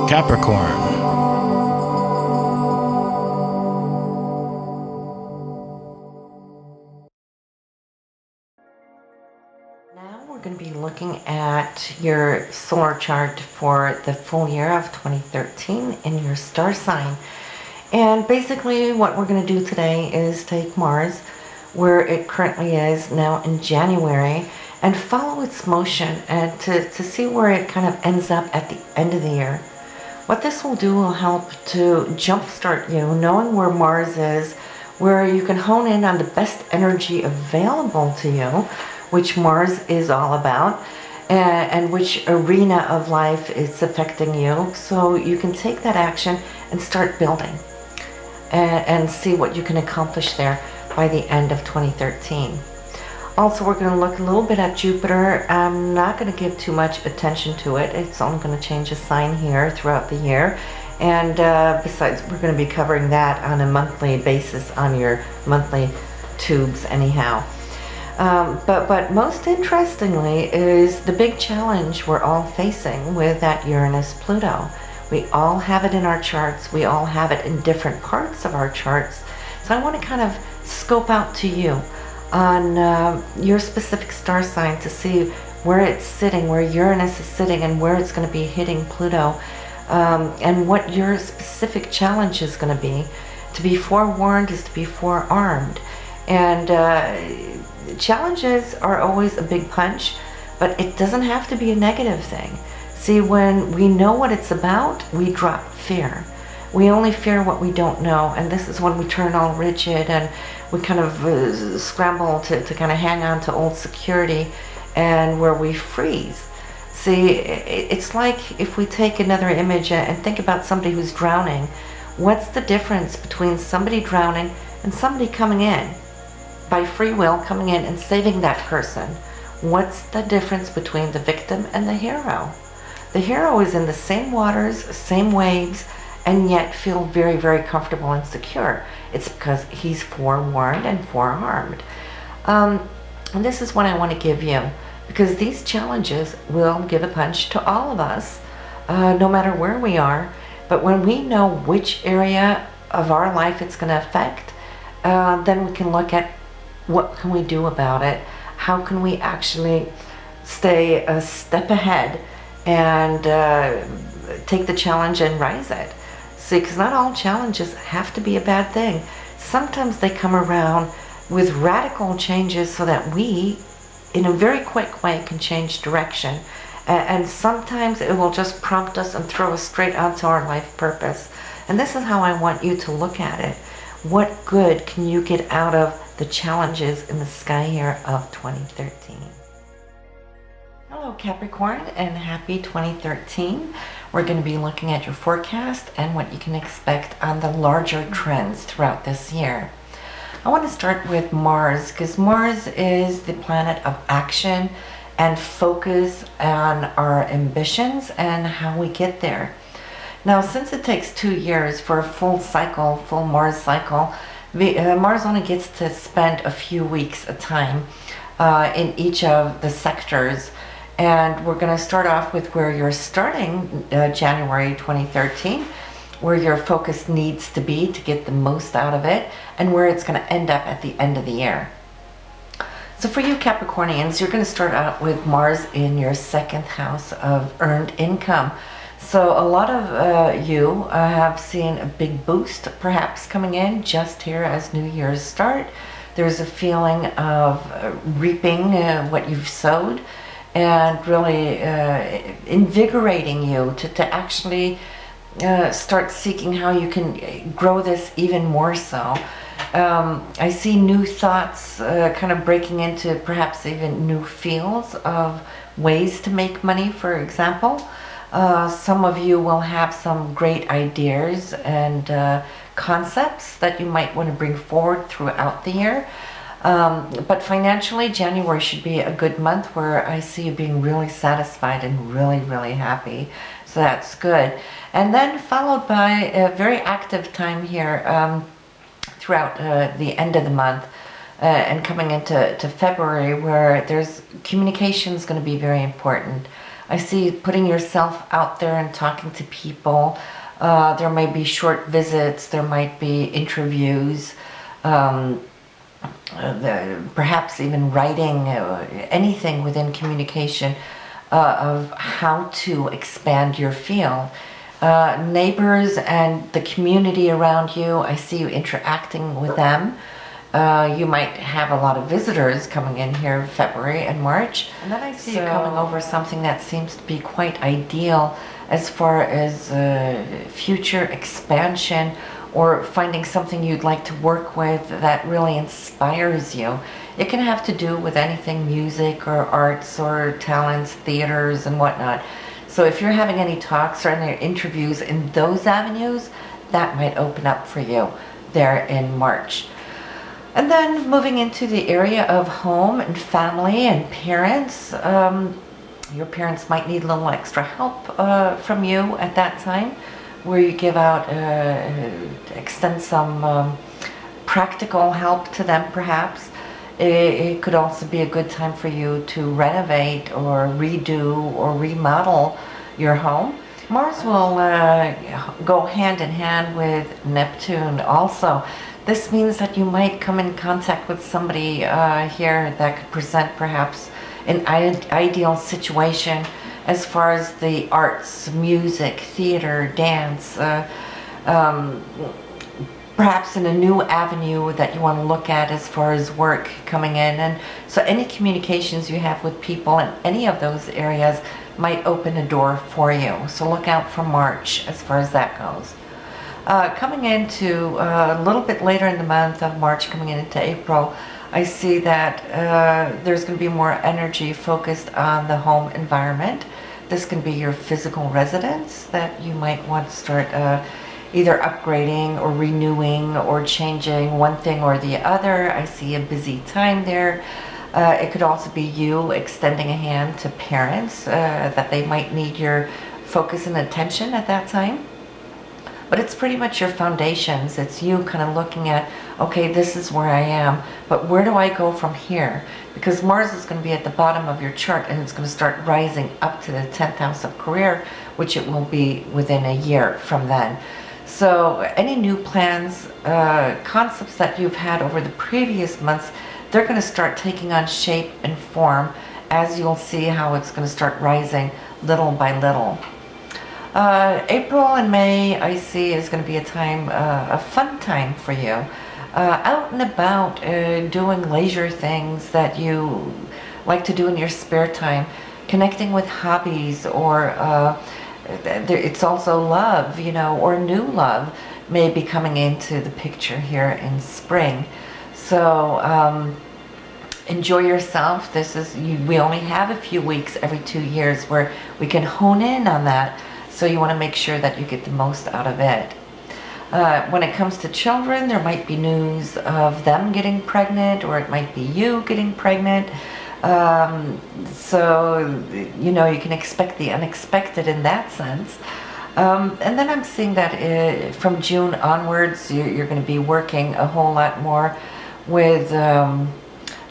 Capricorn. Now we're going to be looking at your solar chart for the full year of 2013 in your star sign. And basically what we're going to do today is take Mars, where it currently is now in January, and follow its motion and to see where it kind of ends up at the end of the year. What this will do will help to jumpstart you, knowing where Mars is, where you can hone in on the best energy available to you, which Mars is all about, and which arena of life is affecting you, so you can take that action and start building and see what you can accomplish there by the end of 2013. Also, we're going to look a little bit at Jupiter. I'm not going to give too much attention to it. It's only going to change a sign here throughout the year. And besides, we're going to be covering that on a monthly basis on your monthly tubes anyhow. But most interestingly is the big challenge we're all facing with that Uranus-Pluto. We all have it in our charts. We all have it in different parts of our charts. So I want to kind of scope out to you on your specific star sign to see where it's sitting, where Uranus is sitting, and where it's going to be hitting Pluto, and what your specific challenge is going to be. To be forewarned is to be forearmed. And challenges are always a big punch, but it doesn't have to be a negative thing. See, when we know what it's about, we drop fear. We only fear what we don't know, and this is when we turn all rigid and we kind of scramble to kind of hang on to old security, and where we freeze. See, it's like if we take another image and think about somebody who's drowning. What's the difference between somebody drowning and somebody coming in by free will, coming in and saving that person? What's the difference between the victim and the hero? The hero is in the same waters, same waves, and yet feel very, very comfortable and secure. It's because he's forewarned and forearmed. And this is what I want to give you, because these challenges will give a punch to all of us, no matter where we are. But when we know which area of our life it's going to affect, then we can look at what can we do about it. How can we actually stay a step ahead and take the challenge and rise it. See, because not all challenges have to be a bad thing. Sometimes they come around with radical changes so that we, in a very quick way, can change direction. And sometimes it will just prompt us and throw us straight onto our life purpose. And this is how I want you to look at it. What good can you get out of the challenges in the sky here of 2013? Hello Capricorn, and happy 2013. We're going to be looking at your forecast and what you can expect on the larger trends throughout this year. I want to start with Mars, because Mars is the planet of action and focus on our ambitions and how we get there. Now, since it takes 2 years for a full cycle, full Mars cycle, Mars only gets to spend a few weeks at a time in each of the sectors. And we're going to start off with where you're starting January 2013, where your focus needs to be to get the most out of it, and where it's going to end up at the end of the year. So for you Capricornians, you're going to start out with Mars in your second house of earned income. So a lot of you have seen a big boost perhaps coming in just here as New Year's start. There's a feeling of reaping what you've sowed, and really invigorating you to actually start seeking how you can grow this even more so. I see new thoughts kind of breaking into perhaps even new fields of ways to make money, for example. Some of you will have some great ideas and concepts that you might want to bring forward throughout the year. But financially, January should be a good month where I see you being really satisfied and really, really happy. So that's good. And then followed by a very active time here throughout the end of the month and coming into February, where there's communication is going to be very important. I see putting yourself out there and talking to people. There might be short visits, there might be interviews, perhaps even writing, anything within communication of how to expand your field. Neighbors and the community around you, I see you interacting with them. You might have a lot of visitors coming in here February and March. And then I see you coming over something that seems to be quite ideal as far as future expansion, or finding something you'd like to work with that really inspires you. It can have to do with anything, music or arts or talents, theaters and whatnot. So if you're having any talks or any interviews in those avenues, that might open up for you there in March. And then moving into the area of home and family and parents, your parents might need a little extra help from you at that time, where you give out, extend some practical help to them perhaps. It could also be a good time for you to renovate or redo or remodel your home. Mars will go hand in hand with Neptune also. This means that you might come in contact with somebody here that could present perhaps an ideal situation as far as the arts, music, theater, dance, perhaps in a new avenue that you want to look at as far as work coming in. And so any communications you have with people in any of those areas might open a door for you. So look out for March as far as that goes. Coming into a little bit later in the month of March, coming into April, I see that there's going to be more energy focused on the home environment. This can be your physical residence that you might want to start either upgrading or renewing or changing one thing or the other. I see a busy time there. It could also be you extending a hand to parents that they might need your focus and attention at that time. But it's pretty much your foundations. It's you kind of looking at, okay, this is where I am, but where do I go from here? Because Mars is going to be at the bottom of your chart and it's going to start rising up to the 10th house of career, which it will be within a year from then. So any new plans, concepts that you've had over the previous months, they're going to start taking on shape and form as you'll see how it's going to start rising little by little. April and May, I see, is going to be a time, a fun time for you. Out and about, doing leisure things that you like to do in your spare time, connecting with hobbies, or it's also love, you know, or new love may be coming into the picture here in spring. So enjoy yourself. This is, we only have a few weeks every 2 years where we can hone in on that. So you want to make sure that you get the most out of it. When it comes to children, there might be news of them getting pregnant, or it might be you getting pregnant. So, you know, you can expect the unexpected in that sense. And then I'm seeing that from June onwards, you're going to be working a whole lot more with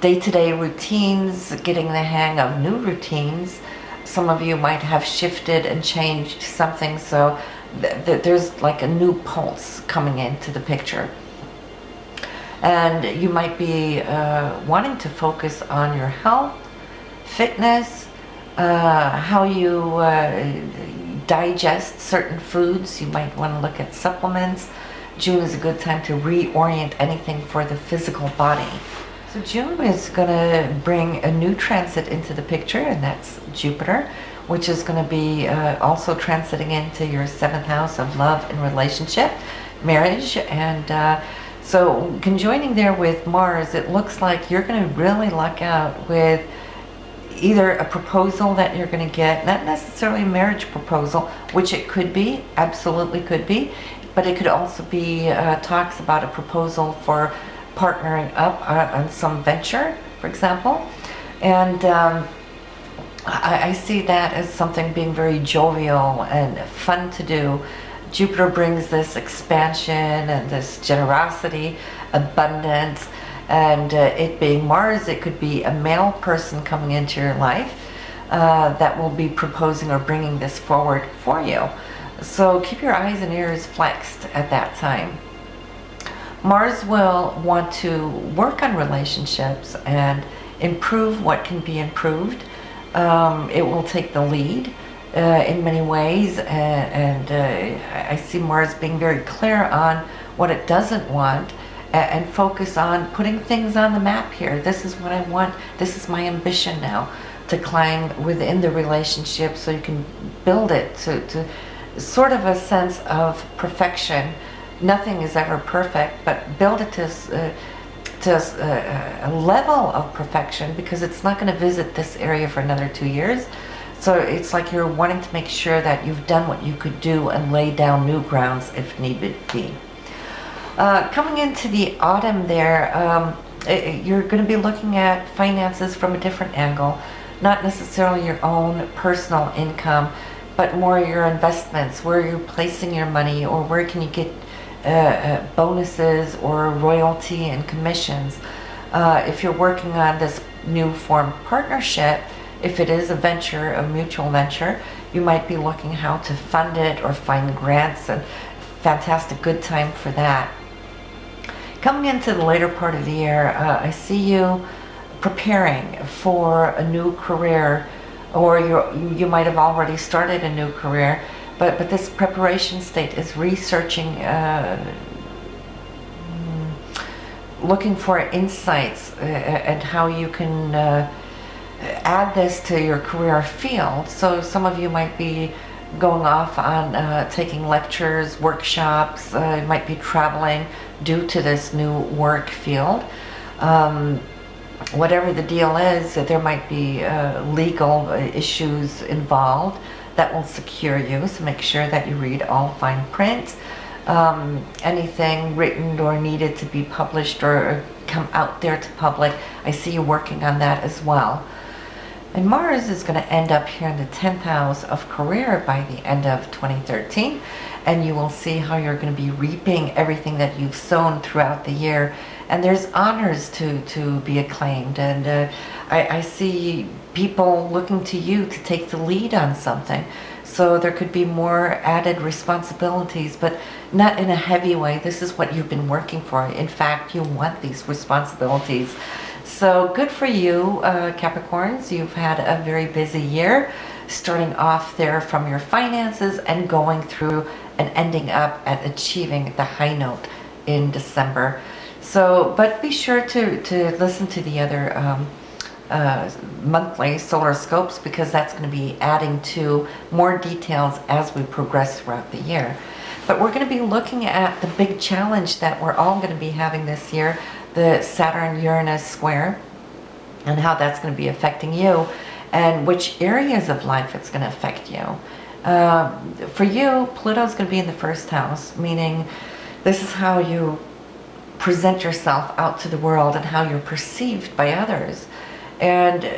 day-to-day routines, getting the hang of new routines. Some of you might have shifted and changed something, so there's like a new pulse coming into the picture. And you might be wanting to focus on your health, fitness, how you digest certain foods. You might want to look at supplements. June is a good time to reorient anything for the physical body. So June is going to bring a new transit into the picture, and that's Jupiter, which is going to be also transiting into your 7th house of love and relationship, marriage. And so conjoining there with Mars, it looks like you're going to really luck out with either a proposal that you're going to get, not necessarily a marriage proposal, which it could be, absolutely could be, but it could also be talks about a proposal for partnering up on some venture, for example. And I see that as something being very jovial and fun to do. Jupiter brings this expansion and this generosity, abundance, and it being Mars, it could be a male person coming into your life. that will be proposing or bringing this forward for you. So keep your eyes and ears flexed at that time. Mars will want to work on relationships and improve what can be improved. It will take the lead in many ways, and I see Mars being very clear on what it doesn't want, and focus on putting things on the map here. This is what I want. This is my ambition now, to climb within the relationship so you can build it to sort of a sense of perfection. Nothing is ever perfect, but build it to a level of perfection, because it's not going to visit this area for another 2 years. So it's like you're wanting to make sure that you've done what you could do and lay down new grounds if needed be. Coming into the autumn there, you're going to be looking at finances from a different angle, not necessarily your own personal income, but more your investments, where you're placing your money, or where can you get bonuses or royalty and commissions. If you're working on this new form partnership, if it is a venture, a mutual venture, you might be looking how to fund it or find grants, and fantastic good time for that. Coming into the later part of the year, I see you preparing for a new career, or you might have already started a new career, but this preparation state is researching, looking for insights and how you can add this to your career field. So some of you might be going off on taking lectures, workshops, you might be traveling due to this new work field. Whatever the deal is, there might be legal issues involved that will secure you, so make sure that you read all fine print. Anything written or needed to be published or come out there to public, I see you working on that as well. And Mars is going to end up here in the 10th house of career by the end of 2013. And you will see how you're going to be reaping everything that you've sown throughout the year. And there's honors to be acclaimed. And I see people looking to you to take the lead on something. So there could be more added responsibilities, but not in a heavy way. This is what you've been working for. In fact, you want these responsibilities. So good for you, Capricorns. You've had a very busy year, starting off there from your finances and going through and ending up at achieving the high note in December. So, but be sure to listen to the other monthly solar scopes, because that's going to be adding to more details as we progress throughout the year. But we're going to be looking at the big challenge that we're all going to be having this year, the Saturn-Uranus square, and how that's going to be affecting you, and which areas of life it's going to affect you. For you, Pluto's going to be in the first house, meaning this is how you present yourself out to the world and how you're perceived by others. And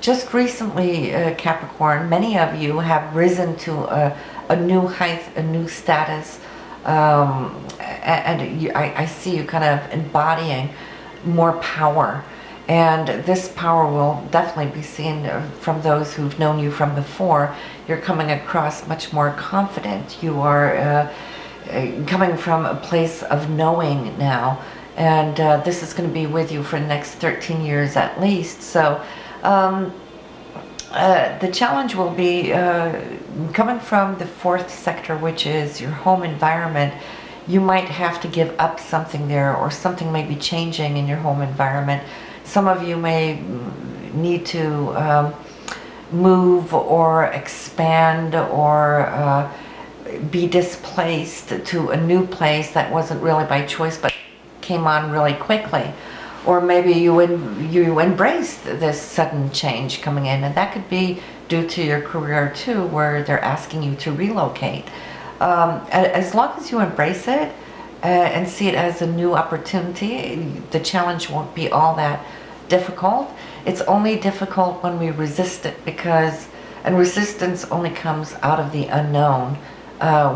just recently, Capricorn, many of you have risen to a new height, a new status, and I see you kind of embodying more power. And this power will definitely be seen from those who've known you from before. You're coming across much more confident. You are coming from a place of knowing now. And this is going to be with you for the next 13 years at least. So the challenge will be coming from the fourth sector, which is your home environment. You might have to give up something there, or something may be changing in your home environment. Some of you may need to move or expand or be displaced to a new place that wasn't really by choice but came on really quickly. Or maybe you embraced this sudden change coming in, and that could be due to your career too, where they're asking you to relocate. As long as you embrace it and see it as a new opportunity, the challenge won't be all that difficult. It's only difficult when we resist it, and resistance only comes out of the unknown.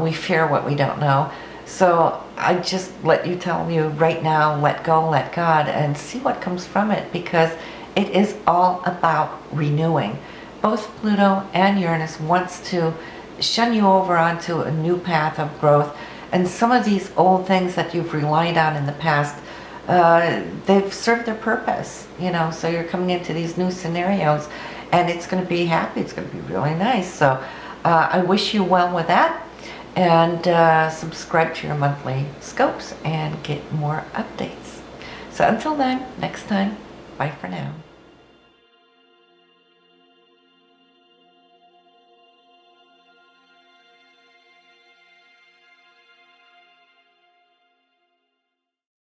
We fear what we don't know. So I just tell you right now, let go, let God, and see what comes from it, because it is all about renewing. both Pluto and Uranus wants to shun you over onto a new path of growth. And some of these old things that you've relied on in the past, they've served their purpose, you know, so you're coming into these new scenarios and it's going to be happy. It's going to be really nice. So I wish you well with that, and subscribe to your monthly scopes and get more updates. So until then, next time, bye for now.